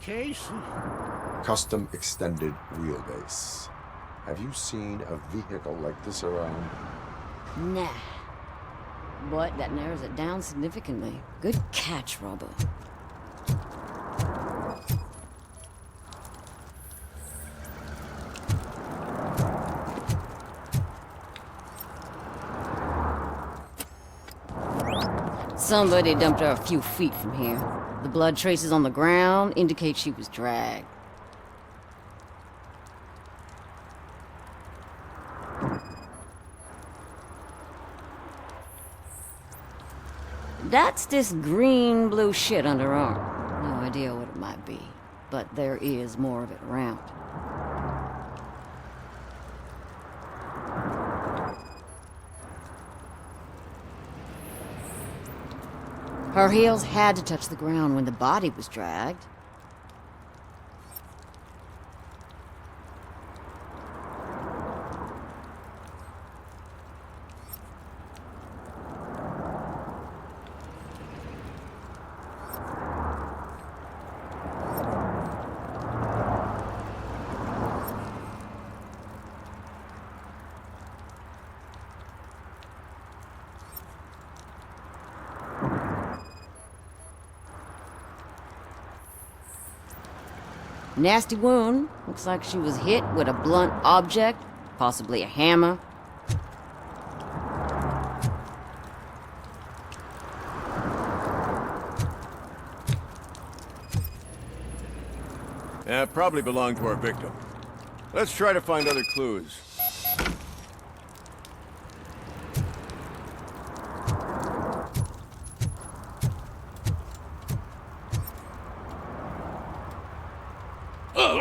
Casey. Custom extended wheelbase. Have you seen a vehicle like this around? Nah. But that narrows it down significantly. Good catch, Robo. Somebody dumped her a few feet from here. The blood traces on the ground indicate she was dragged. That's this green-blue shit under her arm. No idea what it might be, but there is more of it around. Her heels had to touch the ground when the body was dragged. Nasty wound. Looks like she was hit with a blunt object, possibly a hammer. Yeah, probably belonged to our victim. Let's try to find other clues.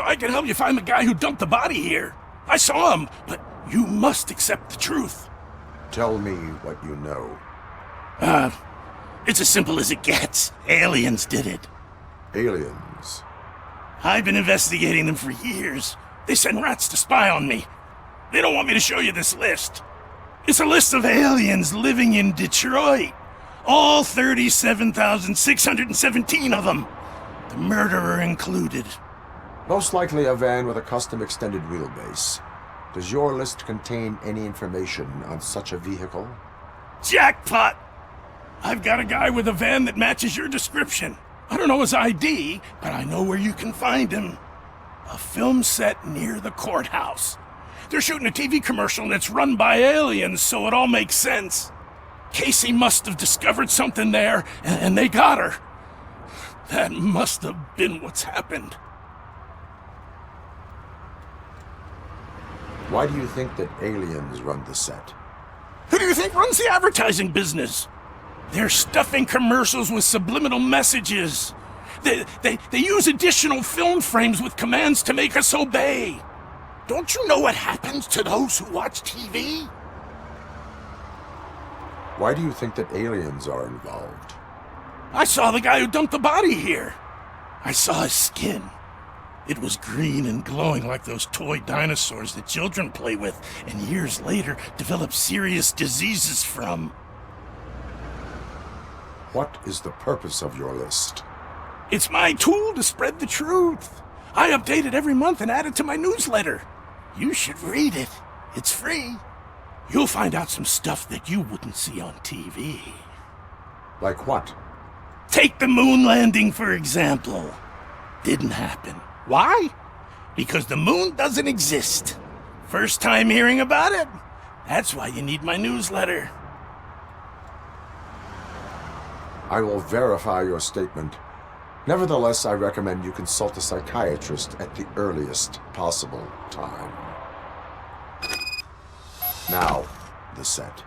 I can help you find the guy who dumped the body here. I saw him, but you must accept the truth. Tell me what you know. It's as simple as it gets. Aliens did it. Aliens? I've been investigating them for years. They send rats to spy on me. They don't want me to show you this list. It's a list of aliens living in Detroit. All 37,617 of them. The murderer included. Most likely a van with a custom extended wheelbase. Does your list contain any information on such a vehicle? Jackpot! I've got a guy with a van that matches your description. I don't know his ID, but I know where you can find him. A film set near the courthouse. They're shooting a TV commercial that's run by aliens, so it all makes sense. Casey must have discovered something there, and they got her. That must have been what's happened. Why do you think that aliens run the set? Who do you think runs the advertising business? They're stuffing commercials with subliminal messages. They use additional film frames with commands to make us obey. Don't you know what happens to those who watch TV? Why do you think that aliens are involved? I saw the guy who dumped the body here. I saw his skin. It was green and glowing like those toy dinosaurs that children play with and years later develop serious diseases from. What is the purpose of your list? It's my tool to spread the truth. I update it every month and add it to my newsletter. You should read it. It's free. You'll find out some stuff that you wouldn't see on TV. Like what? Take the moon landing, for example. Didn't happen. Why? Because the moon doesn't exist. First time hearing about it? That's why you need my newsletter. I will verify your statement. Nevertheless, I recommend you consult a psychiatrist at the earliest possible time. Now, the set.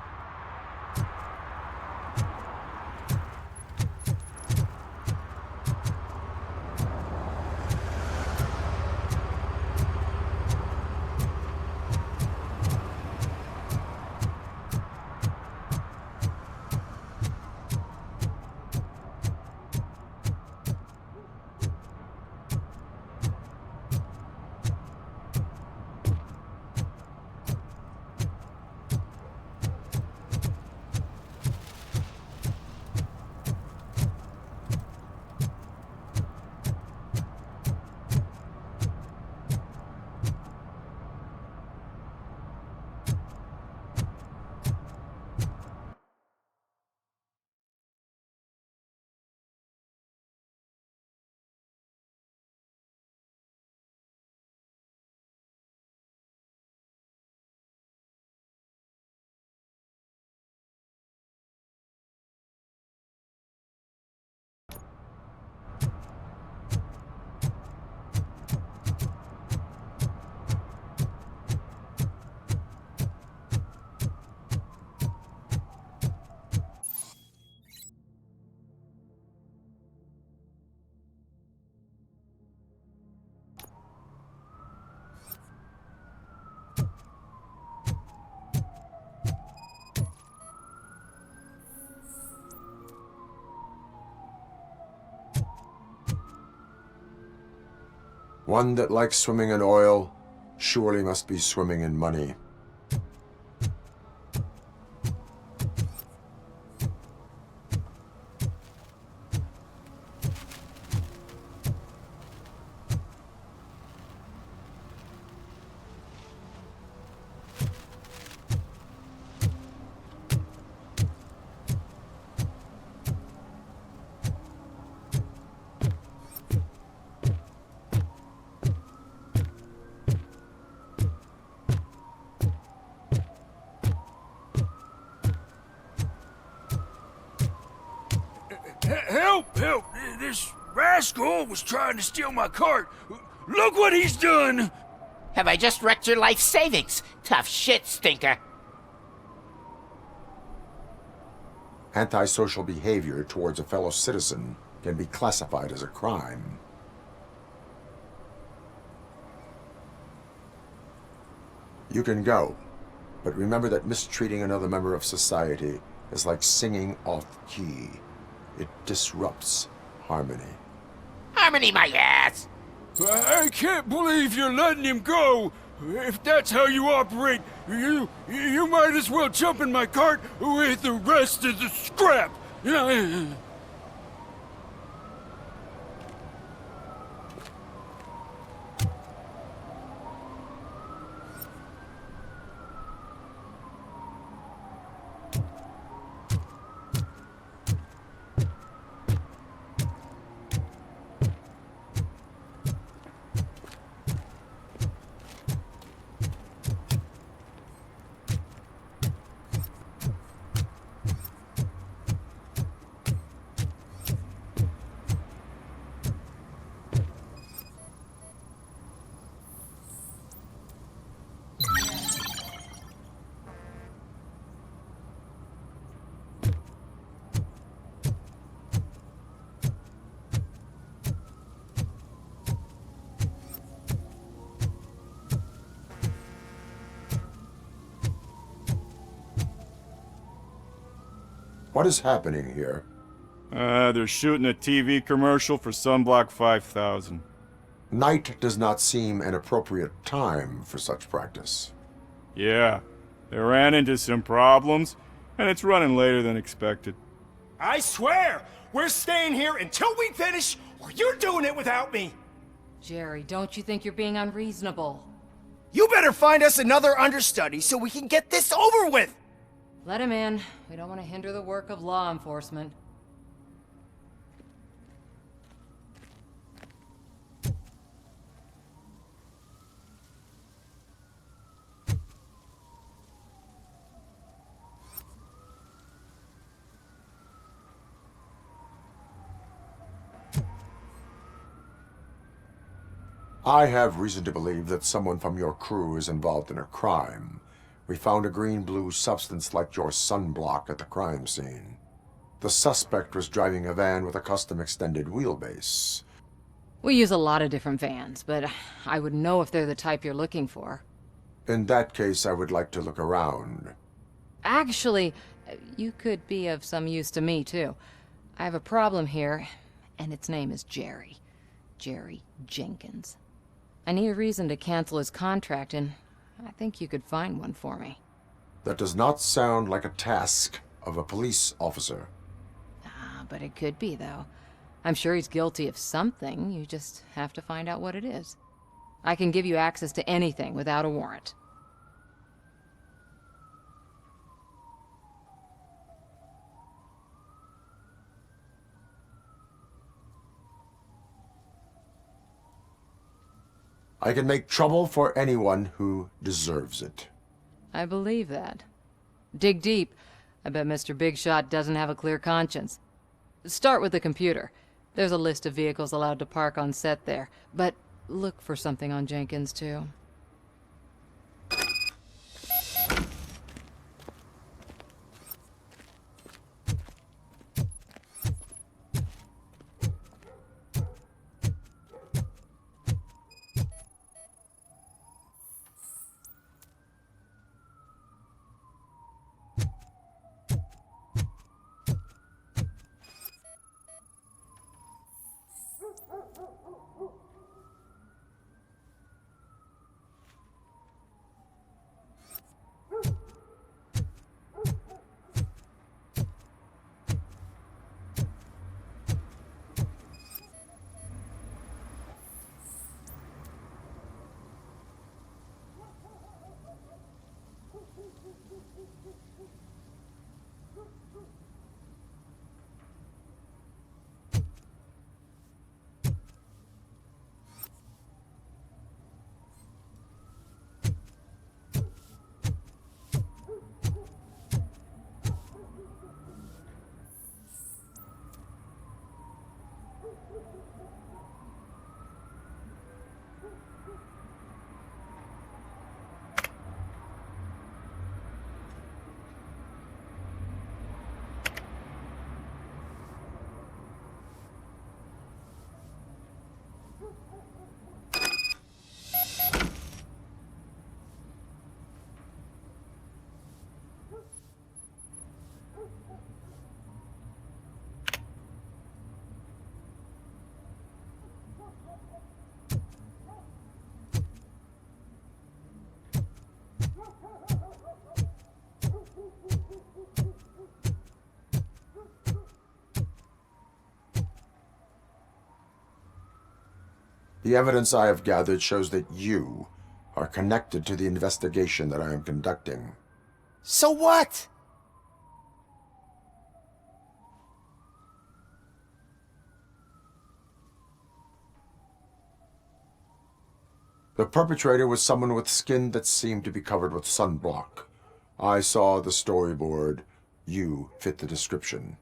One that likes swimming in oil surely must be swimming in money. Help! Help! This rascal was trying to steal my cart. Look what he's done! Have I just wrecked your life savings? Tough shit, stinker. Antisocial behavior towards a fellow citizen can be classified as a crime. You can go, but remember that mistreating another member of society is like singing off key. It disrupts harmony. Harmony my ass! I can't believe you're letting him go! If that's how you operate, you might as well jump in my cart with the rest of the scrap! What is happening here? They're shooting a TV commercial for Sunblock 5000. Night does not seem an appropriate time for such practice. Yeah, they ran into some problems, and it's running later than expected. I swear, we're staying here until we finish, or you're doing it without me! Jerry, don't you think you're being unreasonable? You better find us another understudy so we can get this over with! Let him in. We don't want to hinder the work of law enforcement. I have reason to believe that someone from your crew is involved in a crime. We found a green-blue substance like your sunblock at the crime scene. The suspect was driving a van with a custom extended wheelbase. We use a lot of different vans, but I wouldn't know if they're the type you're looking for. In that case, I would like to look around. Actually, you could be of some use to me, too. I have a problem here, and its name is Jerry. Jerry Jenkins. I need a reason to cancel his contract, and I think you could find one for me. That does not sound like a task of a police officer. But it could be, though. I'm sure he's guilty of something. You just have to find out what it is. I can give you access to anything without a warrant. I can make trouble for anyone who deserves it. I believe that. Dig deep. I bet Mr. Big Shot doesn't have a clear conscience. Start with the computer. There's a list of vehicles allowed to park on set there. But look for something on Jenkins, too. The evidence I have gathered shows that you are connected to the investigation that I am conducting. So what? The perpetrator was someone with skin that seemed to be covered with sunblock. I saw the storyboard. You fit the description.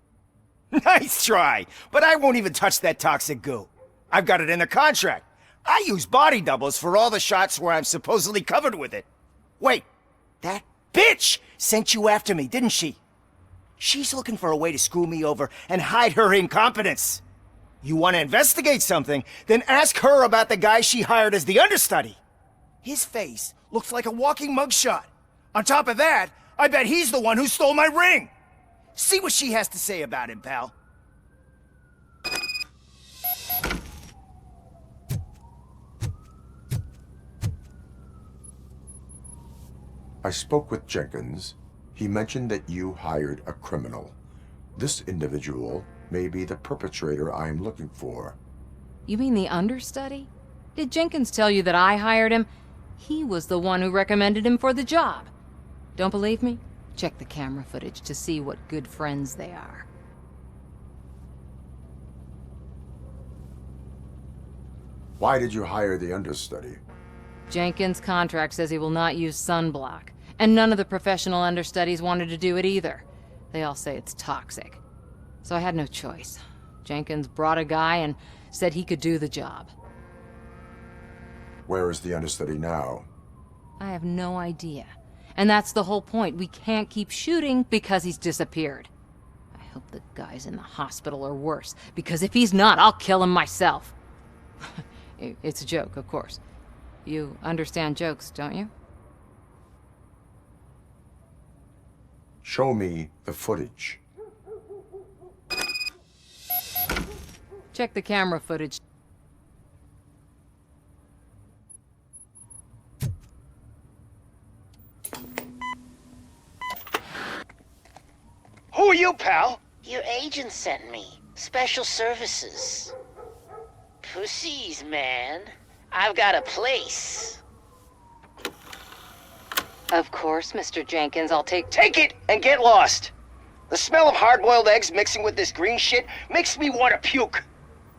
Nice try, but I won't even touch that toxic goo. I've got it in the contract. I use body doubles for all the shots where I'm supposedly covered with it. Wait, that bitch sent you after me, didn't she? She's looking for a way to screw me over and hide her incompetence. You want to investigate something, then ask her about the guy she hired as the understudy. His face looks like a walking mugshot. On top of that, I bet he's the one who stole my ring. See what she has to say about him, pal. I spoke with Jenkins. He mentioned that you hired a criminal. This individual may be the perpetrator I am looking for. You mean the understudy? Did Jenkins tell you that I hired him? He was the one who recommended him for the job. Don't believe me? Check the camera footage to see what good friends they are. Why did you hire the understudy? Jenkins' contract says he will not use sunblock, and none of the professional understudies wanted to do it either. They all say it's toxic. So I had no choice. Jenkins brought a guy and said he could do the job. Where is the understudy now? I have no idea. And that's the whole point. We can't keep shooting because he's disappeared. I hope the guy's in the hospital or worse, because if he's not, I'll kill him myself. It's a joke, of course. You understand jokes, don't you? Show me the footage. Check the camera footage. Who are you, pal? Your agent sent me. Special services. Pussies, man. I've got a place. Of course, Mr. Jenkins, I'll take Take it and get lost. The smell of hard-boiled eggs mixing with this green shit makes me want to puke.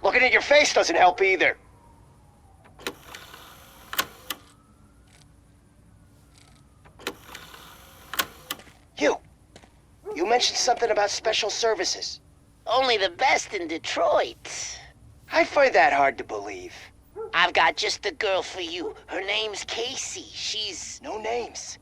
Looking at your face doesn't help either. You mentioned something about special services. Only the best in Detroit. I find that hard to believe. I've got just the girl for you. Her name's Кейси. She's... No names.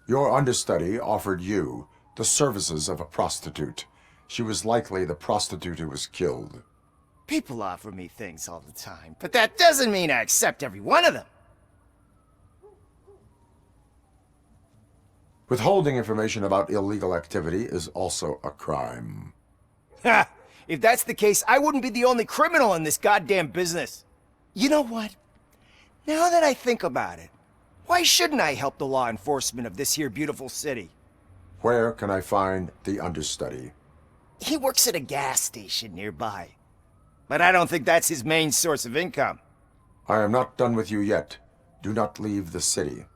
Your understudy offered you the services of a prostitute. She was likely the prostitute who was killed. People offer me things all the time, but that doesn't mean I accept every one of them. Withholding information about illegal activity is also a crime. Ha! If that's the case, I wouldn't be the only criminal in this goddamn business. You know what? Now that I think about it, why shouldn't I help the law enforcement of this here beautiful city? Where can I find the understudy? He works at a gas station nearby. But I don't think that's his main source of income. I am not done with you yet. Do not leave the city.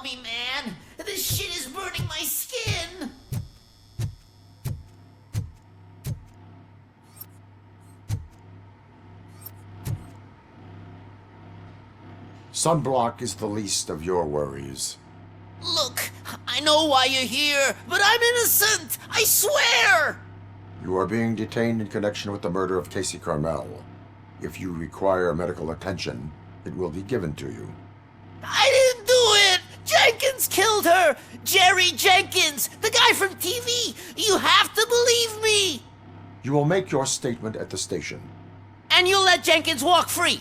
me, man! This shit is burning my skin! Sunblock is the least of your worries. Look, I know why you're here, but I'm innocent! I swear! You are being detained in connection with the murder of Casey Carmel. If you require medical attention, it will be given to you. I didn't do it! Jenkins killed her! Jerry Jenkins! The guy from TV! You have to believe me! You will make your statement at the station. And you'll let Jenkins walk free!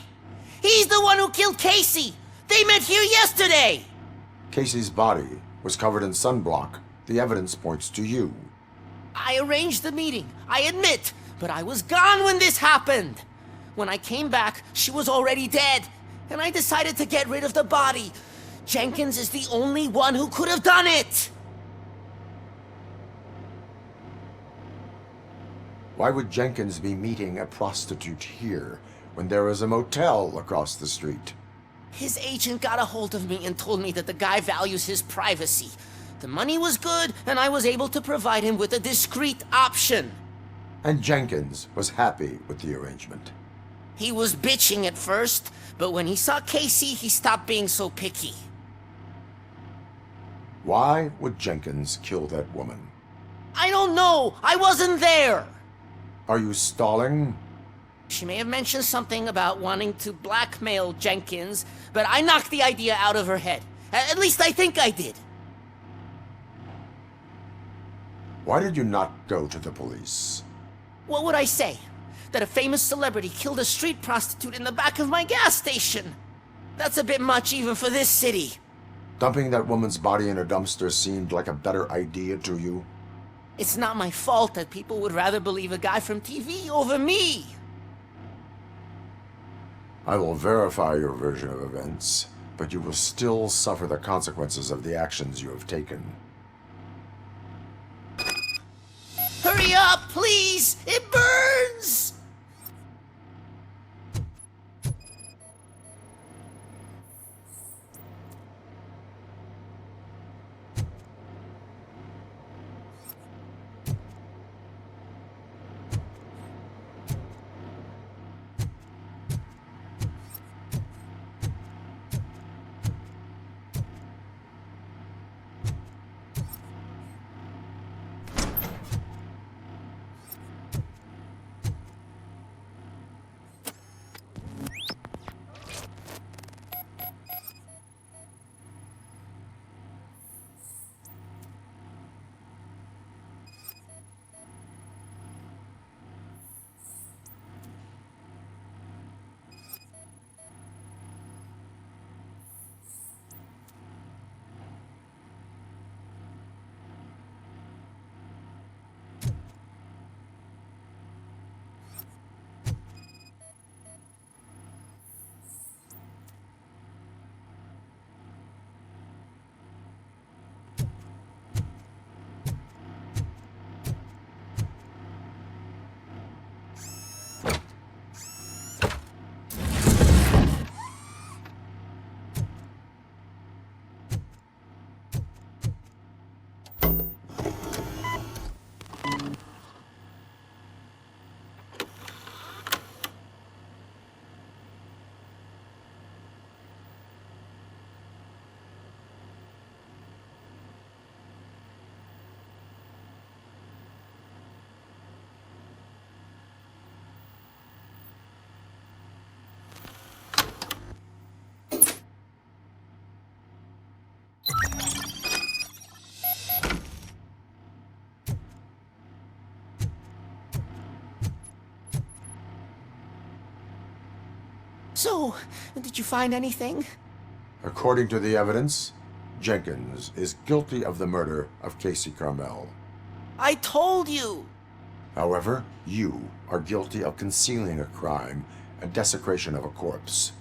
He's the one who killed Casey! They met here yesterday! Casey's body was covered in sunblock. The evidence points to you. I arranged the meeting, I admit, but I was gone when this happened. When I came back, she was already dead, and I decided to get rid of the body. Jenkins is the only one who could have done it! Why would Jenkins be meeting a prostitute here when there is a motel across the street? His agent got a hold of me and told me that the guy values his privacy. The money was good, and I was able to provide him with a discreet option. And Jenkins was happy with the arrangement. He was bitching at first, but when he saw Casey, he stopped being so picky. Why would Jenkins kill that woman? I don't know! I wasn't there! Are you stalling? She may have mentioned something about wanting to blackmail Jenkins, but I knocked the idea out of her head. At least I think I did. Why did you not go to the police? What would I say? That a famous celebrity killed a street prostitute in the back of my gas station? That's a bit much even for this city. Dumping that woman's body in a dumpster seemed like a better idea to you? It's not my fault that people would rather believe a guy from TV over me. I will verify your version of events, but you will still suffer the consequences of the actions you have taken. Hurry up, please! It burns! So, did you find anything? According to the evidence, Jenkins is guilty of the murder of Casey Carmel. I told you! However, you are guilty of concealing a crime and desecration of a corpse.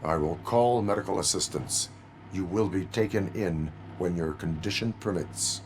I will call medical assistance. You will be taken in when your condition permits.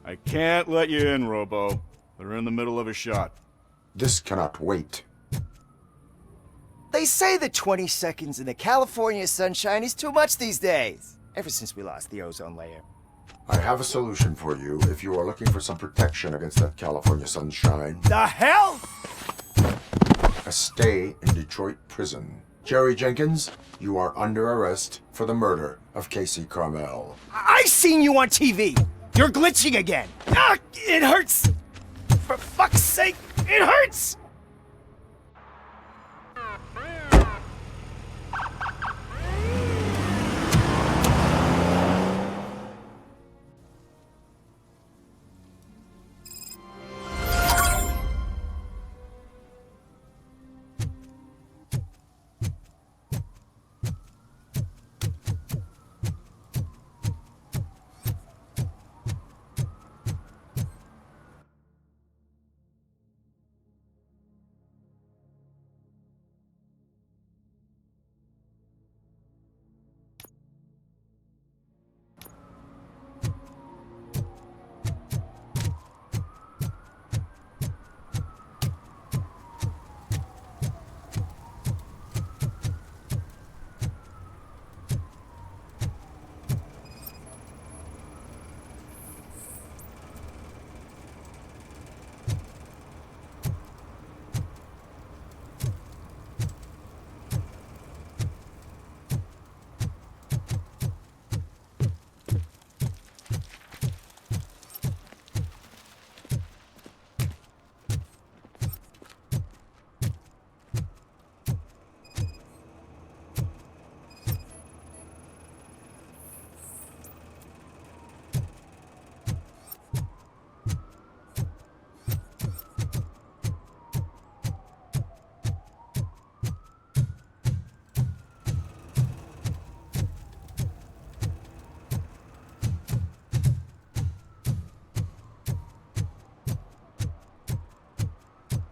I can't let you in, Robo. They're in the middle of a shot. This cannot wait. They say that 20 seconds in the California sunshine is too much these days. Ever since we lost the ozone layer. I have a solution for you if you are looking for some protection against that California sunshine. The hell? A stay in Detroit prison. Jerry Jenkins, you are under arrest for the murder of Casey Carmel. I've seen you on TV. You're glitching again. Ah, it hurts. For fuck's sake, it hurts.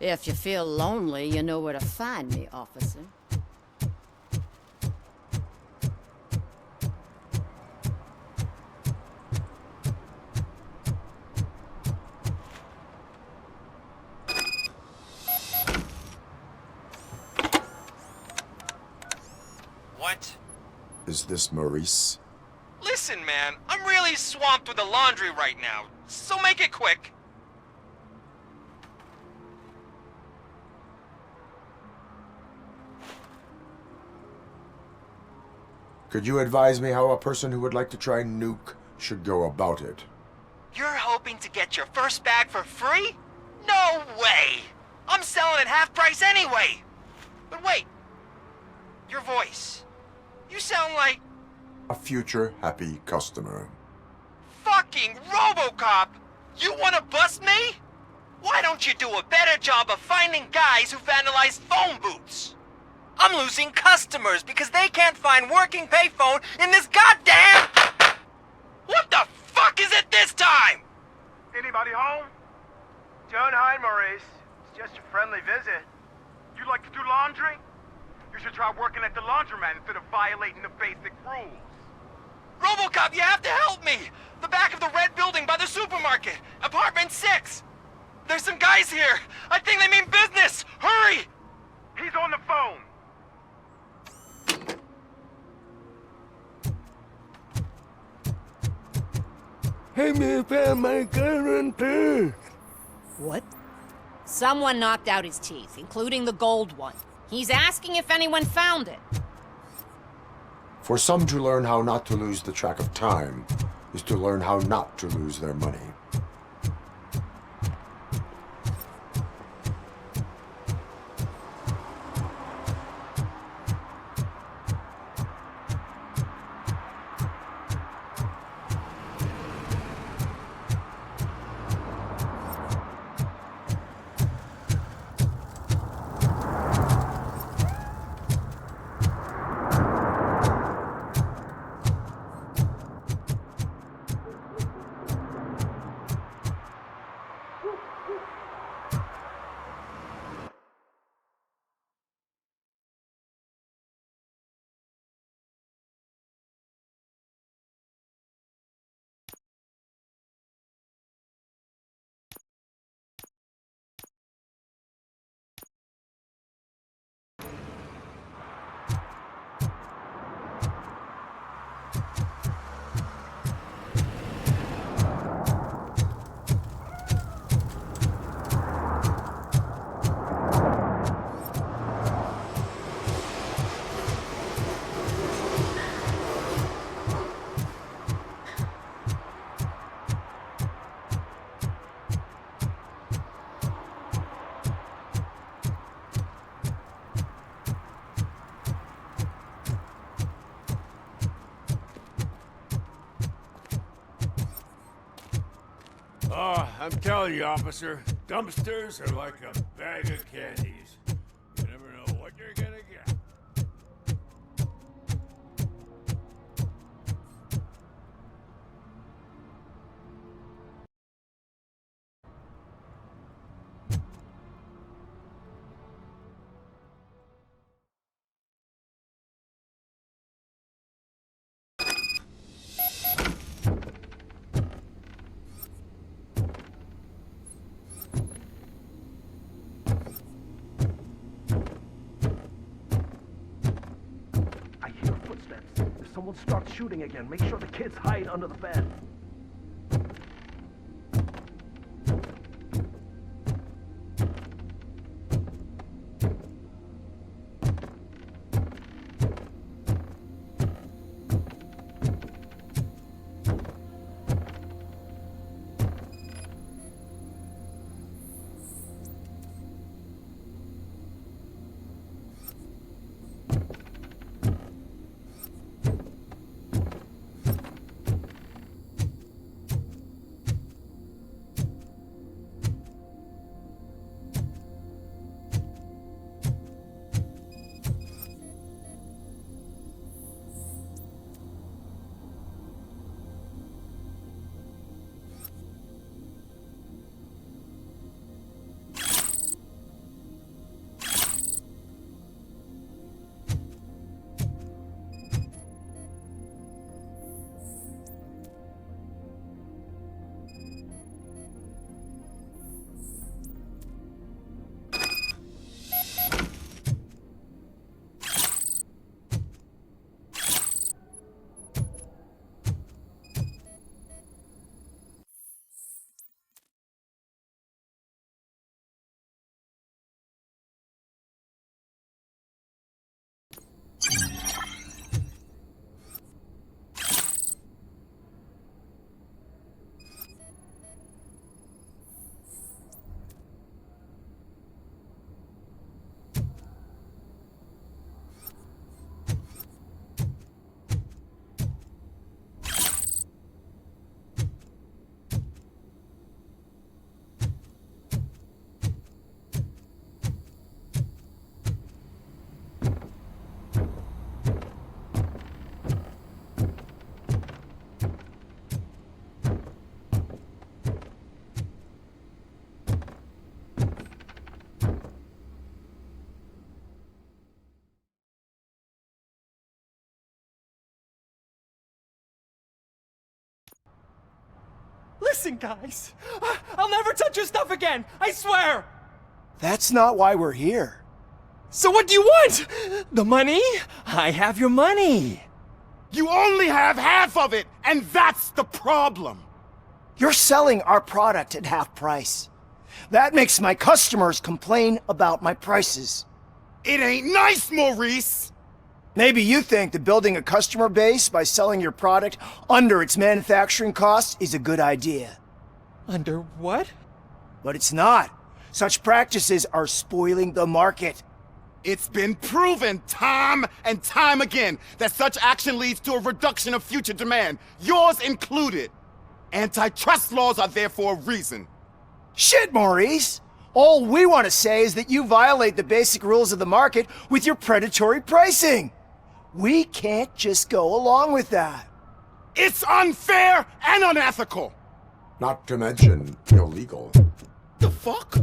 If you feel lonely, you know where to find me, officer. What? Is this Maurice? Listen, man, I'm really swamped with the laundry right now, so make it quick. Could you advise me how a person who would like to try nuke should go about it? You're hoping to get your first bag for free? No way! I'm selling at half price anyway! But wait, your voice. You sound like... A future happy customer. Fucking RoboCop! You wanna bust me? Why don't you do a better job of finding guys who vandalize phone booths? I'm losing customers because they can't find working payphone in this goddamn... What the fuck is it this time? Anybody home? Don't hide, Maurice. It's just a friendly visit. You like to do laundry? You should try working at the laundromat instead of violating the basic rules. RoboCop, you have to help me! The back of the red building by the supermarket. Apartment 6. There's some guys here. I think they mean business. Hurry! He's on the phone. Hey, me found my current purse. What? Someone knocked out his teeth, including the gold one. He's asking if anyone found it. For some to learn how not to lose the track of time is to learn how not to lose their money. Oh, I'm telling you, officer, dumpsters are like a bag of candies. You never know what you're gonna get. Someone starts shooting again. Make sure the kids hide under the bed. Listen, guys. I'll never touch your stuff again. I swear. That's not why we're here. So what do you want? The money? I have your money. You only have half of it, and that's the problem. You're selling our product at half price. That makes my customers complain about my prices. It ain't nice, Maurice! Maybe you think that building a customer base by selling your product under its manufacturing costs is a good idea. Under what? But it's not. Such practices are spoiling the market. It's been proven time and time again that such action leads to a reduction of future demand, yours included. Antitrust laws are there for a reason. Shit, Maurice! All we want to say is that you violate the basic rules of the market with your predatory pricing. We can't just go along with that. It's unfair and unethical! Not to mention illegal. The fuck?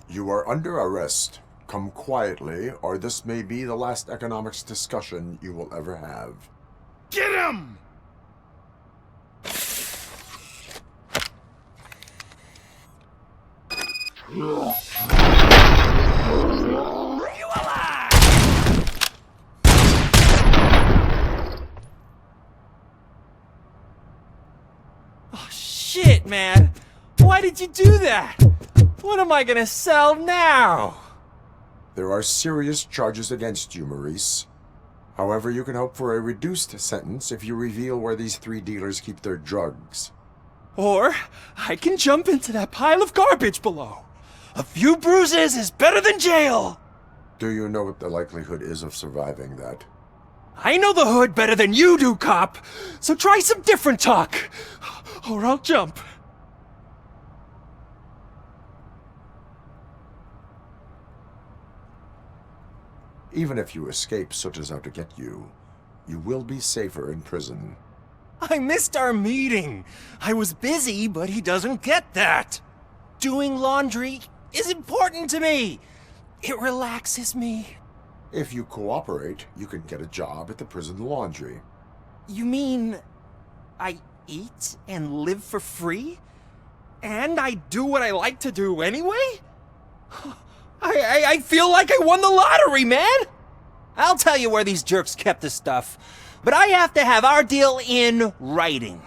You are under arrest. Come quietly, or this may be the last economics discussion you will ever have. Get him! Oh, shit, man. Why did you do that? What am I gonna sell now? There are serious charges against you, Maurice. However, you can hope for a reduced sentence if you reveal where these 3 dealers keep their drugs. Or I can jump into that pile of garbage below. A few bruises is better than jail. Do you know what the likelihood is of surviving that? I know the hood better than you do, cop. So try some different talk, or I'll jump. Even if you escape such as out to get you, you will be safer in prison. I missed our meeting. I was busy, but he doesn't get that. Doing laundry is important to me. It relaxes me. If you cooperate, you can get a job at the prison laundry. You mean I eat and live for free? And I do what I like to do anyway? I feel like I won the lottery, man! I'll tell you where these jerks kept the stuff, but I have to have our deal in writing.